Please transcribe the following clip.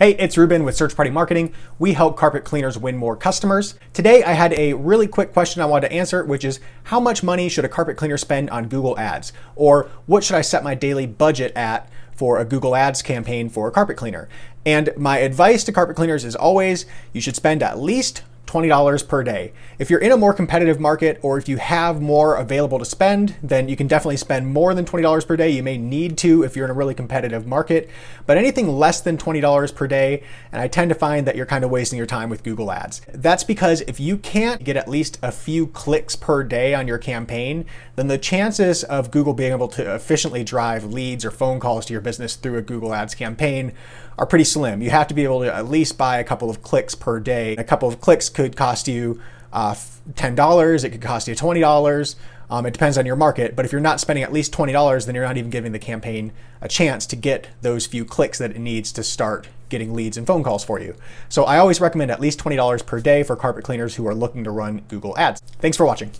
Hey, it's Ruben with Search Party Marketing. We help carpet cleaners win more customers. Today, I had a really quick question I wanted to answer, which is how much money should a carpet cleaner spend on Google Ads? Or what should I set my daily budget at for a Google Ads campaign for a carpet cleaner? And my advice to carpet cleaners is always, you should spend at least $20 per day. If you're in a more competitive market or if you have more available to spend, then you can definitely spend more than $20 per day. You may need to if you're in a really competitive market, but anything less than $20 per day, and I tend to find that you're kind of wasting your time with Google Ads. That's because if you can't get at least a few clicks per day on your campaign, then the chances of Google being able to efficiently drive leads or phone calls to your business through a Google Ads campaign are pretty slim. You have to be able to at least buy a couple of clicks per day. A couple of clicks could cost you $10, it could cost you $20. It depends on your market, but if you're not spending at least $20, then you're not even giving the campaign a chance to get those few clicks that it needs to start getting leads and phone calls for you. So I always recommend at least $20 per day for carpet cleaners who are looking to run Google Ads. Thanks for watching.